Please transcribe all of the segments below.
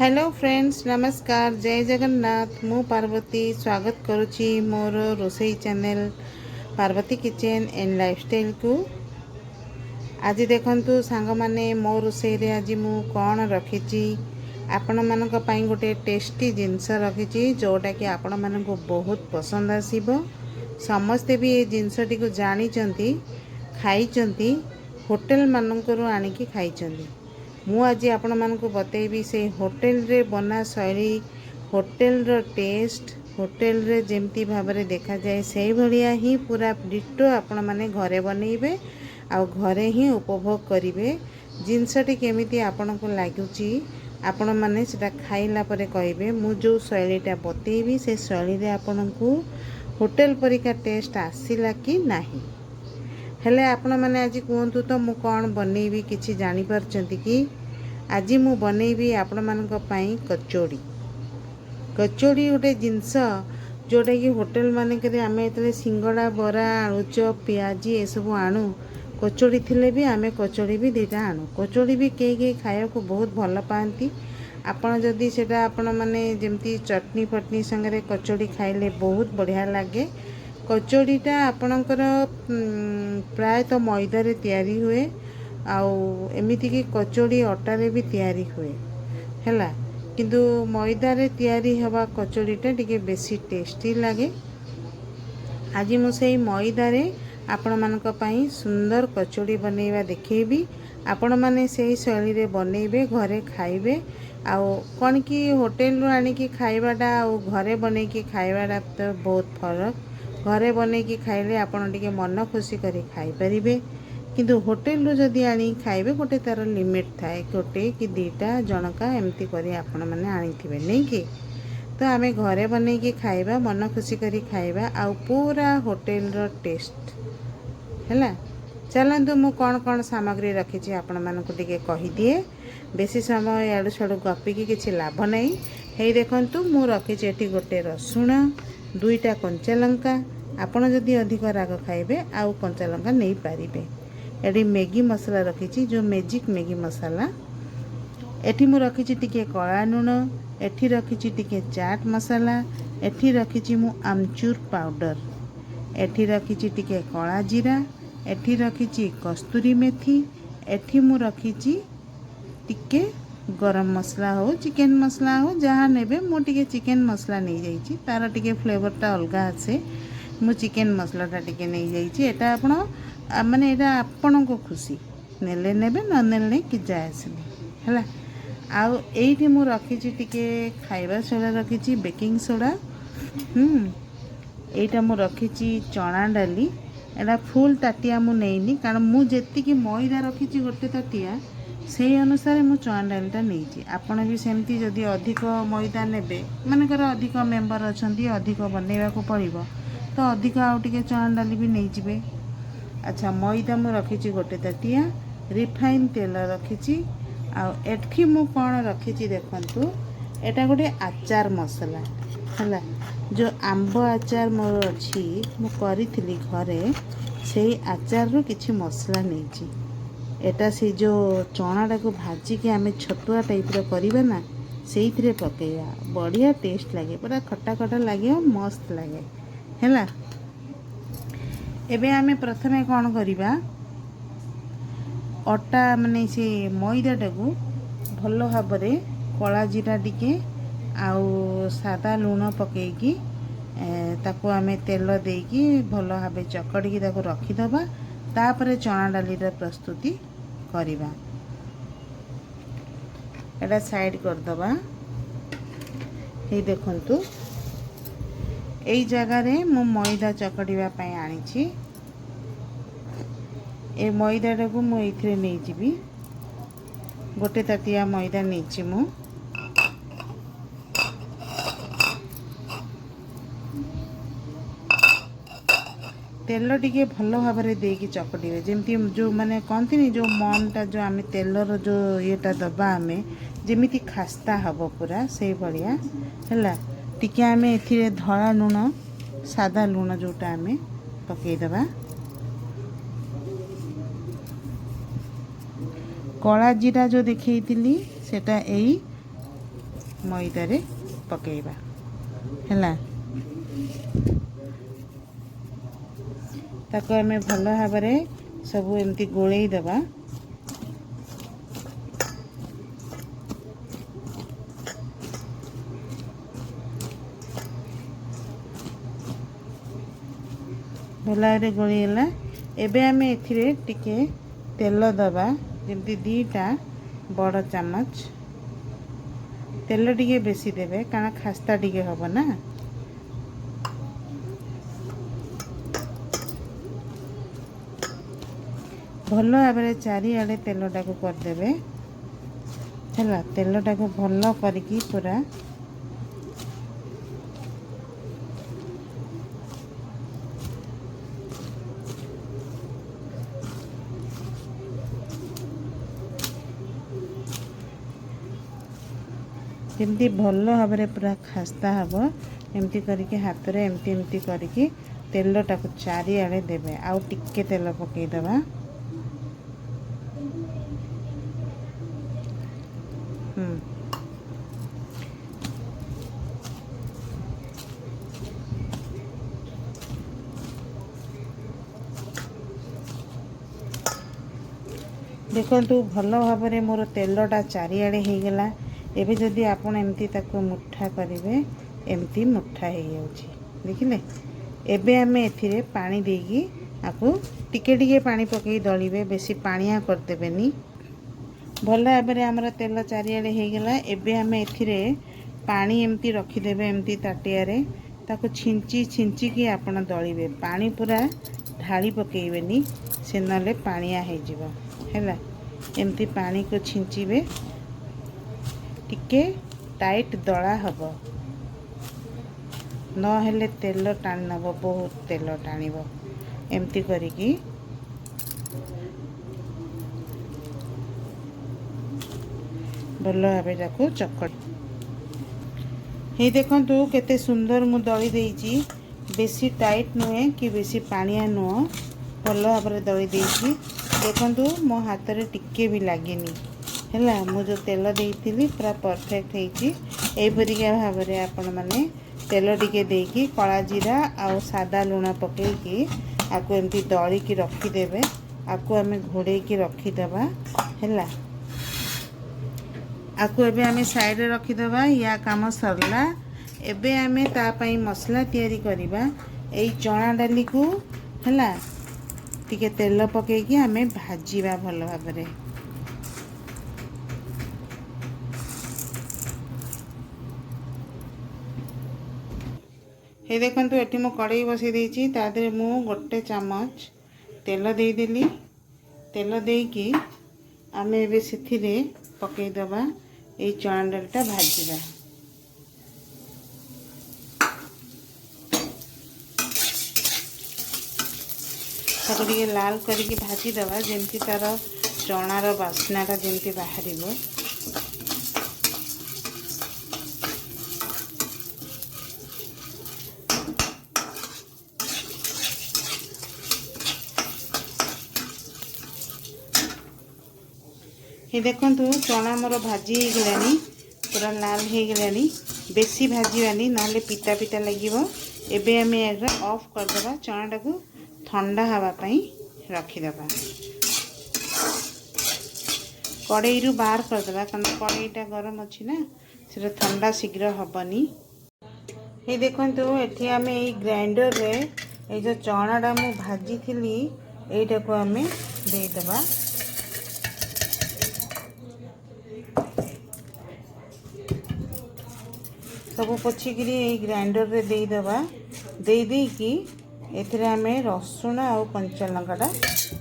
Hello friends नमस्कार जय जगन्नाथ मु पार्वती स्वागत करुच्ची मोर रोसई channel Parvati kitchen and lifestyle को। आज देखंतु सांग माने मो रोसई रे आज मु कौन रखी आपण मानक पई गोटे टेस्टी जिनस रखी जोटा कि आपण मानक बहुत पसंद आसीबो। समस्ते भी ये जिनसटी को जानी चंती खाई चंती होटल मानकरू आनिकी खाई चंती। मु आज आपण मानक बतेबी से होटल रे बना शैली होटल रो टेस्ट होटल रे जेमती भाबरे देखा जाए से भलिया ही पूरा डिटो आपण माने घरे बनेइबे आ घरे ही उपभोग करिवे। जिनसटी केमिति आपण को लागुची आपण माने सेटा खाइला परे कहबे मु जो शैलीटा बतेबी से शैली रे आपण को होटल परिका टेस्ट आसीला कि नाही। हेले आपण माने आज कहतु तो मु कौन बनैबी किछि जानि परचंती कि आज मु बनैबी आपण मानक पई कचौड़ी। कचौड़ी गोटे जिनस जोटा कि होटल मानक रे आमे एतले सिंगड़ा बरा आलुचप पियाजी ए सब आणु कचौड़ी थिले भी आमे कचौड़ी भी दुटा आणु। कचौड़ी भी के खाया को बहुत भल पाती। आपण जदि सेटा आपण माने जेमती चटनी फटनी संगे कचौड़ी खाइले बहुत बढ़िया लगे। कचौड़ीटा आपणकर प्राय तो मैदा रे तैयारी हुए आउ एमिति कि कचौड़ी अटा रे भी तैयारी हुए हैला किंतु मैदा रे तैयारी हवा कचौड़ीटा टिके बेसी टेस्टी लगे। आज मु सेई मैदा रे आपण मानक पई सुंदर कचौड़ी बनैबा देखैबी। आपण माने सेई शैली रे बनैबे घरे खाइबे आउ कौन कि होटल रो आनी कि खाइबाटा आउ घरे बनै कि खाइबाटा तो बहुत फरक। घरे बनै कि खाइले आपण टिके मन खुशी करी खाइ परिबे किंतु होटल रो जदी आनी खाइबे गोटे तार लिमिट थाए गोटे कि दीटा जनका एमती करी आपण माने आनीथिबे नै कि तो आमे घरे बनै कि खाइबा मन खुशी करी खाइबा आउ पूरा होटल रो टेस्ट हैला। चलंतु मु कौन कौन सामग्री रखी आपण मानक टिके कहि दिए बेसी समय याडू छाडू गपी कि किछि लाभ नै। हेई देखंतु मु रखी एठी गोटे रसुण दुईटा कंचा लंका आपण जदि अधिक राग खाइबे आउ कंचा लंका नहीं पारिबे। एडी मैगी मसाला रखी जो मैजिक मैगी मसाला एठी मु रखी टिके कला लूण एठी रखी टिके चाट मसाला एठी रखी मु आमचूर पाउडर एठी रखी टिके कला जीरा एठी रखी कस्तूरी मेथी एठी मु रखी टिके गरम मसला हो चिकन मसला हो जहाँ नेबे मु टिके चिकन मसला नहीं जाइछि तार टिके फ्लेवरटा अलगा आसे मु चिकन मसलाटा टिके नहीं जाइछि। एटा आपण माने एटा आपण को खुशी नेले नेबे न नेले कि जाय आसने हैला। आउ एठी मु रखी टिके खाइबा सोडा रखी बेकिंग सोडा एटा मु रखी चना डाली एटा फुल ताटिया मु नेइनी कारण मु जेति कि मैदा रखी गोटे ताटिया से अनुसार मु चना डालीटा नहीं। आपण भी सेमती जदि अधिक मैदा नेबे मानकर अधिक मेंबर अछंती अधिक बनैबा को पड़िबो तो अधिक आउ टिके चना डाली भी नहीं जिबे। अच्छा मैदा मु रखी गोटे ताटिया रिफाइन तेल रखी आउ एठी मु कौन रखी देखंतु एटा गोटे आचार मसला हैला जो आंब आचार मोर अच्छी मु करिथिली घरे से आचार रो किछि मसला नहीं। एटा से जो चनाटा को भाजी के आमे छतुआ टाइप रो करिबा ना सेइथिरे पकेया बढ़िया टेस्ट लागे पूरा खट्टा खट्टा लागे मस्त लागे हैला। एबे आमे प्रथमे कौन करिबा अटा माने से मैदाटा को भल भाबरे कला जीरा टिके आउ सादा लूण पकेकी ताको आमे तेल देकी भल भाबे चकड़ी ताको रखिदबा तापरे चना डाली प्रस्तुति करिबा। एटा साइड कर दबा। हे देखंतु एई जगह रे मु मैदा चकड़ीबा पई आनिछि ए मैदाटा को मु एथिरे नै जिबी गोटे ताटिया मैदा नैछि मु तेल टिके भल भाबरे देकी चकड़ीबे जेमती जो माने कहंतिनी जो मनटा जो आमे तेलर जो येटा दबा आमे जेमिति खास्ता हबो पूरा से भलिया हैला। टिके आमे एथिरे धळा लूण सादा लूण जोटा आमे पकेई दबा कला जीरा जो देखैतिली सेटा एई मैदा रे पकेइबा हैला ताको आमे भल भाव सब एमती गोलई दबा भल भाव गोलैला एबे आमे एथिरे टिके तेल दबा जेमती 2टा बड़ चामच तेल टिके बेसी देबे कारण खास्ता टिके हबो ना भल भाव चारिआडे तेलटा को करदेबे है तेलटा को भल करके पूरा जमती भल भाव पूरा खास्ता हम एमती करके हाथ रे एमती एमती करके तेलटा को चारिआडे देबे आउ टिके तेल पकेइदबा देखंतु भल भाव मोर तेलटा चारिआडे हो गला एबे जदि आपण एमती ताको मुठा करिवे एमती मुठा हो जाउची देखिले एबे आमे एथिरे पानी देगी आकु टिके टिके पानी पकई दलिबे बेसी पानिया कर देबेनी भल भाव हमर तेल चारिआडे हो गला एबे आमे एथिरे पानी एमती रखी देबे एमती ताटिया रे ताको छिंची छिंची की आपण दलिबे पानी पूरा ढाली पकेइबेनी से नले पानिया हो जिवो हैला एमती पानी को छिंचीबे टिके टाइट दला हब न हेले तेल टाणी नब बहुत तेल टाणीब एमती करिकी भल भाव ताको चकट हे देखंतु केते सुंदर मु दली देइची बेसी टाइट नुहे कि बेसी पानिया नुह भल भाव दली देइची देखंतु मो हाथ रे टिके भी लागेनी हैला मु जो तेल देइथिली पूरा परफेक्ट हेची एई परिका भाव रे आपण माने तेल टिके देकी कला जीरा आ सादा लूण पकेकी आकु एमती दली की रखी देबे आकु आमे घोड़े की रखी दबा हैला आकु एबे आमे साइड रे रखी दबा या काम सरला एबे आमे ता पई मसला तयारी करिबा एई चना डाली को हैला टिके तेल पकेकी आमे भाजीबा भल भाव रे हे देखंतु एठी मो कड़ाई बसई देइची ता देरे मु गोटे चामच तेल देई देली तेल देकी आमे एबे सेथिरे पकई दबा एई चना डालटा भाजीबा ताको टिके लाल करके भाजी दबा जेमती तार चनार बास्नाटा जेमती बाहरिबो ये देखंतु चना मोर भाजी हो गलानी पूरा लाल हो गलानी बेसी भाजीवानी नाले पिता पिता लगिवो एबे आमे एरा ऑफ कर देबा चनाटा को ठंडा हवा पई रखी देबा कड़ाई रु बाहर कर देबा कारण कड़ाईटा गरम अछि ना सेटा ठंडा शीघ्र हबनी ये देखंतु एठी आमे ए ग्राइंडर रे ए जो चनाटा मु भाजी थिली एटा को आमे दे देबा सब पोछिकी ग्राइंडर रे दे दबा दे कि एथिरे आमे रसुण आ कंचा लंकाटा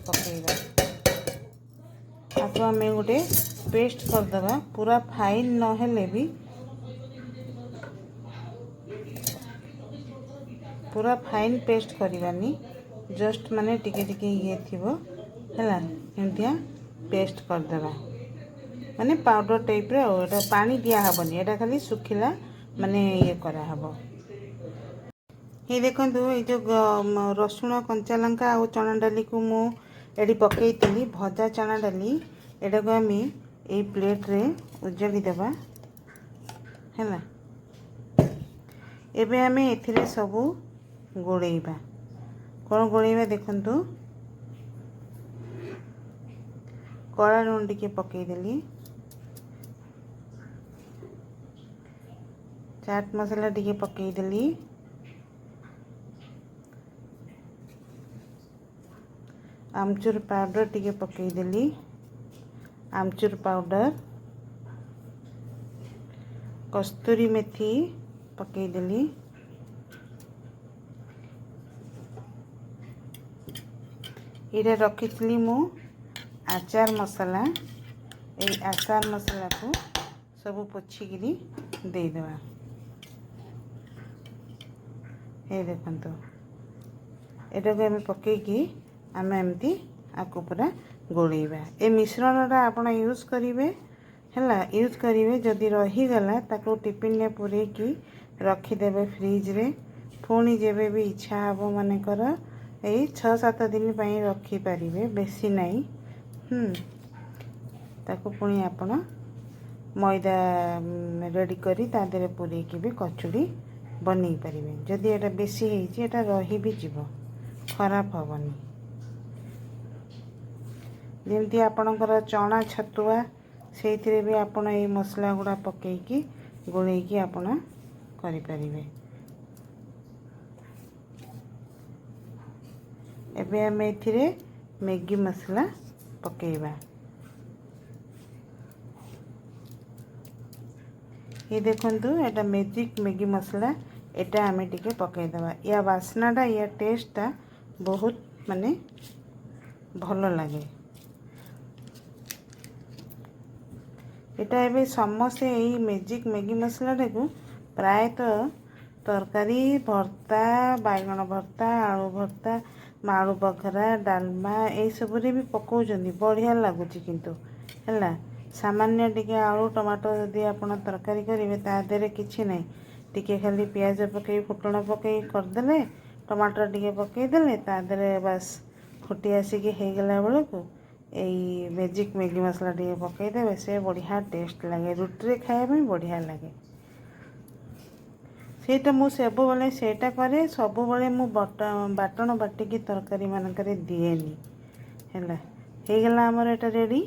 पकेइबा आपको आमे गोटे पेस्ट कर दबा पूरा फाइन न हेले भी पूरा फाइन पेस्ट करिवानी जस्ट माने टिके टिके ये थिबो हैला एंतिया पेस्ट कर दबा माने पाउडर टाइप रे एटा पानी दिया हबनी एटा खाली सुखिला माने ये करा हबो ये देखंतु ए जो रसुण कंचा लंका और चना डाली को मु एडी पकेइतली भजा चना डाली एटा को आमे ए प्लेट रे उजली देबा हैला। एबे आमे एथिरे सबू गोळेइबा। कोन गोळेइबा देखंतु कड़ा लूण टिके पकई देली, चाट मसाला टिके पकई देली, आमचूर पाउडर टिके पकई देली, आमचूर पाउडर, कस्तूरी मेथी पकई देली, इरे रखी मु आचार मसाला। ए आचार मसाला को सब पोछिकी देदेवा। ये देखो एटा को आम पकईकी आम एमती आपको पूरा गोलेइबा। ए मिश्रणटा आपण यूज करेंगे है, यूज करेंगे जदि रहीगला ताको टिफिन में पूरेकी रखीदेवे फ्रिज रे। पुणी जेबे भी इच्छा हे मनकर यही 6-7 दिन पर रखिपारे, बेसी नहीं। ताको पुणी आपण मैदा रेडी करी तादे पूरेकी भी कचुड़ी बनै पारे। जदि एटा बेसी होइछि एटा रही भी जीवो, खराब हेबनी। जेमती आपणकर चना छतुआ से भी आपण ये मसला गुड़ा पकईकी गोलेइकी आपण करि परिबे। एबे हम एथिरे मैगी मसला पकईबा। ये देखंतु एटा मैजिक मैगी मसला, एटा आमे टिके पकई दबा। या वासनाटा या टेस्टटा बहुत माने भल लगे। एटा एबे समस्ते यही मैजिक मैगी मसला को प्राय तो तरकारी भर्ता, बैगन भर्ता, आलू भर्ता, आलू बघरा, डालमा ये सब रे भी पकाउछन्ती, बढ़िया लगुच। किंतु है सामान्य टिके आलू टमाटो यदि आपण तरकारी करेंगे तादे किछि नहीं, टिके खाली प्याज पकई फुटण पकई करदेले, टमाटर टिके पकईदेले तादे बस फुटी आसिकी हो गला बेल को यही मैजिक मैगी मसला टिके पकईदेवे। से बढ़िया टेस्ट लगे, रुटी खाया बढ़िया लगे। सेटा मु सब बेले सेटा करे, सब बेले मु बाटण बाटिकी तरकारी मानकरे दिएनी हैला। हो गला हमर एटा रेडी।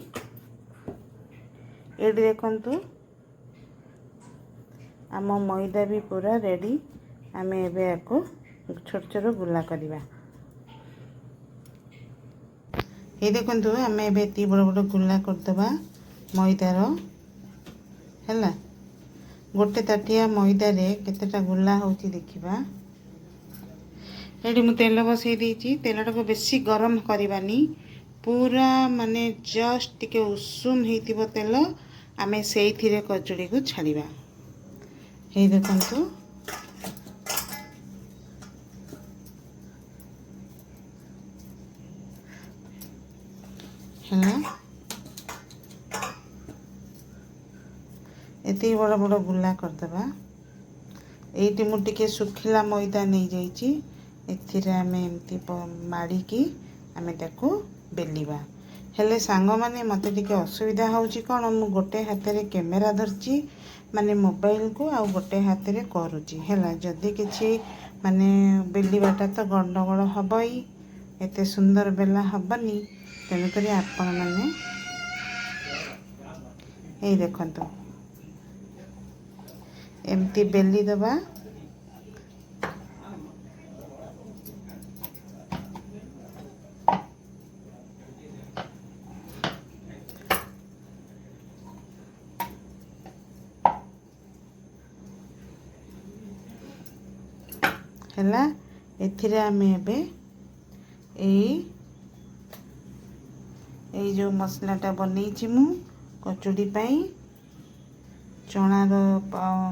एडी देखंतु आम मैदा भी पूरा रेडी। आमे एबे याको छोट छोट गुला करवा। ये देखंतु आमे एबे ती बड़ बड़ गुला करदबा मैदार हैला। गोटे ताटिया मैदा रे केतेटा गुला होची देखिबा। एडी मु तेल बसई देइची, तेलटा को बेसी गरम करबानी, पूरा माने जस्ट टिके उषुम हेतिबो तेल। आमे सेइथिरे कचुड़ी को छाड़िबा। हे देखंतु है एति बड़ बड़ गुला करदबा। एटी मु टिके सुखिला मैदा नहीं जाइची, एथिरे आमे एमती माड़ीकी आमे ताको बेलिबा। हेले सांग माने मते टिके असुविधा होउची कोन, मु गोटे हाथ रे कैमरा धरची माने मोबाइल को, आ गोटे हाथ रे करूची हैला। जदी किछि माने बेलिबाटा तो गंडगोल हबई, एते सुंदर बेला हबनी। तेणु करी आपण माने ए देखंतु एमती बेली दबा। हैला एथिरे आमे एबे এই जो मसलाटा बनईची मु कचुड़ी पाई, चणार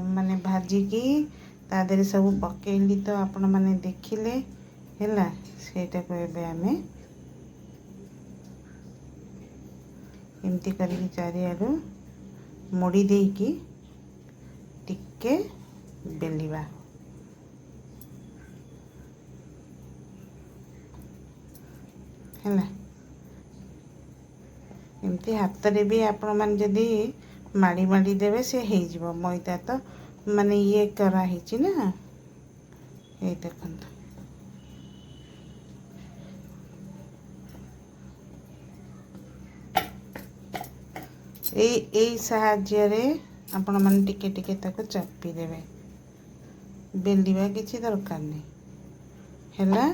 माने भाजिकी तादेरे सब पकेली तो आपण माने देखिले हैला। सेटा को एबे आमे एमती करके चारियाडू मोड़ी देकी टिके बेलिबा। हैला एमती हाथ रे भी आपण मान जदी माड़ी माड़ी देवे से हो मैदा तो माने ये कराही ना ये देखो यही साहाଯ୍य आपण मैंने टिके टिके ताको चापी देवे बेलिवा किसी दरकार नहीं हैला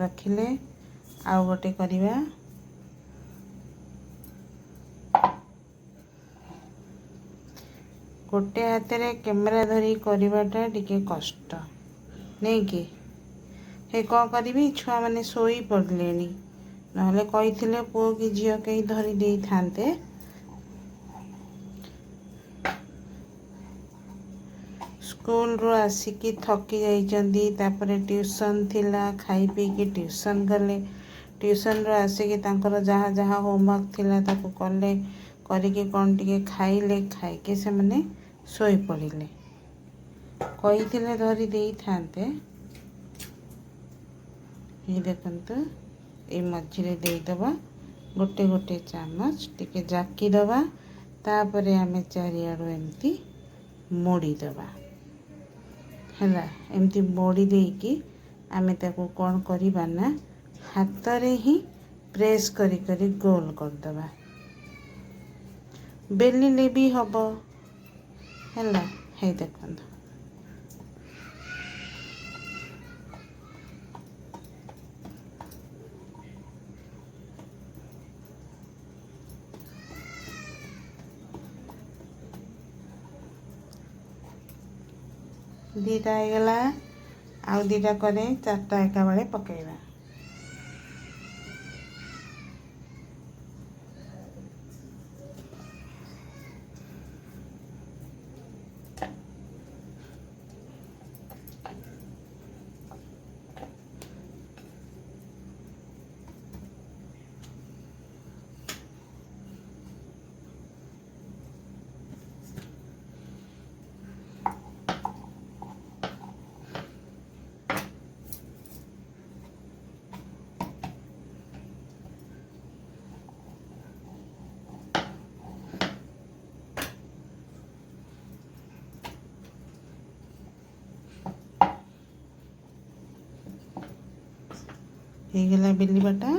रखिले आउ गोटे करिवा गोटे हाथ रे कैमरा धरी करवाटा टिके कष्ट नहीं कि हे कौन करी छुआ मैंने शोई पड़े ना कही पुओ कि झील कहीं धरी दे थांते स्कूल रो आसिकी थकी जाइचंदी तापरे ट्यूशन थिला खाई पी के ट्यूशन गले ट्यूशन रो आसिकी तांकर जहाँ जहाँ होमवर्क थिला ताको कले करिके कौन टिके खाइले खाइके से माने सोई पड़िले कही धरी दे थांते ये देखंतु ये मझिरे देदबा गोटे गोटे चामच टिके जाकी दबा तापरे आमे चारियाडू एमती मोड़ी दबा हैला एमती मोड़ी देकी आमे ताको कौन करिबा ना हाथ रे ही प्रेस करी करी गोल कर दबा बेलिले भी हबो हैला हे देखंतु दीटा होगला आउ दीटा करे चारटा एका बेले पकेइबा ହେଇଗଲା ବେଲିବାଟା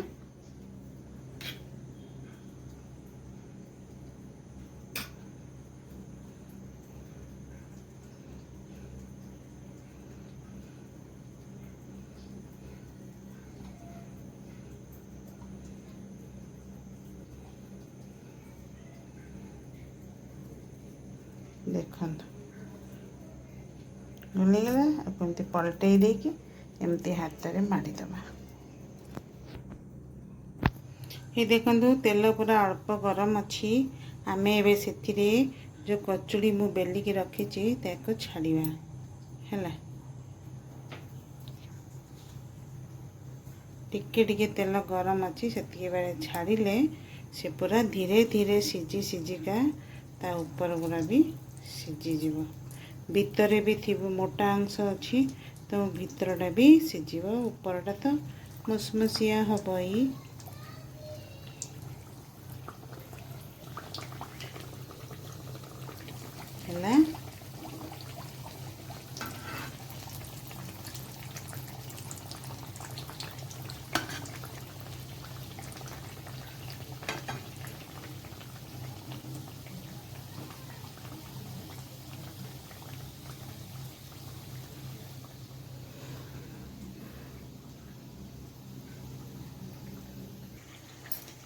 देखंतु गलीगला एमती पलटई देकी एमती हाथ रे मारी दबा ये देखंतु तेल पूरा अल्प गरम अच्छी आमे एबे सेथिरे जो कचुड़ी मु बेली की रखी ताको छाड़िबा हैला टिके टिके तेल गरम अच्छी सेतिके बेले छाड़िले से पूरा धीरे धीरे सिझी सिझिका ता ऊपर गुड़ा भी सिझी जीवो भितरे भी थी मोटा अंश अच्छी तो भितरटा भी सिझिबो ऊपरटा तो मुसमुसिया हबो ही हैला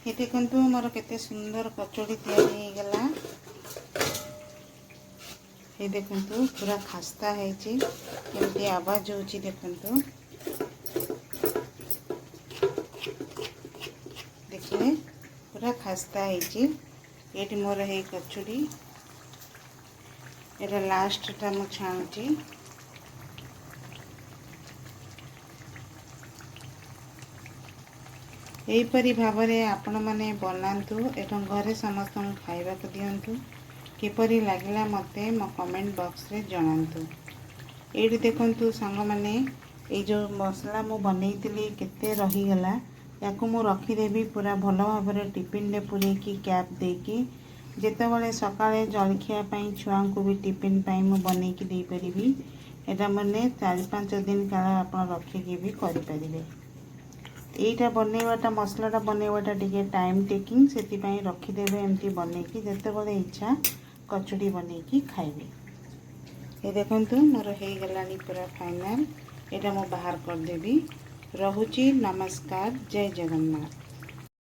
ये देखंतु मोर केते सुंदर कचौड़ी तैयारी गला ये देखंतु पूरा खस्ता है केमती आवाज होची देखंतु देखिए पूरा खस्ता है ये मोर है कचौड़ी एरा लास्ट टा मु छाणुची यहीपरी भाव में आपण मैंने बनातु एवं घरे समस्त खाइबा को दिंतु किपरि लगिला मते मो कमेंट बॉक्स रे जणांतु। ये देखंतु सांग माने ये जो मसला मु बनईतिली केते रहीगला याकु मु रखीदेवी पूरा भल भाव टिफिन रे पूरे की कैप देकी ଯେତେବେଳେ ସକାଳେ ଜଳଖିଆ ପାଇଁ ଛୁଆଙ୍କୁ ବି ଟିଫିନ୍ ପାଇଁ ମୁଁ ବନେଇକି ଦେଇପାରିବି। ଏଇଟା ମାନେ 4-5 ଦିନ କାଳ ଆପଣ ରଖିକି ବି କରିପାରିବେ। ଏଇଟା ବନେଇବାଟା ମସଲାଟା ବନେଇବାଟା ଟିକେ ଟାଇମ୍ ଟେକିଂ, ସେଥିପାଇଁ ରଖିଦେବେ ଏମିତି ବନେଇକି, ଯେତେବେଳେ ଇଚ୍ଛା କଚୁଡ଼ି ବନେଇକି ଖାଇବେ। ଏ ଦେଖନ୍ତୁ ମୋର ହେଇଗଲାଣି ପୁରା ଫାଇନାଲ୍। ଏଇଟା ମୁଁ ବାହାର କରିଦେବି। ରହୁଛି, ନମସ୍କାର, ଜୟ ଜଗନ୍ନାଥ।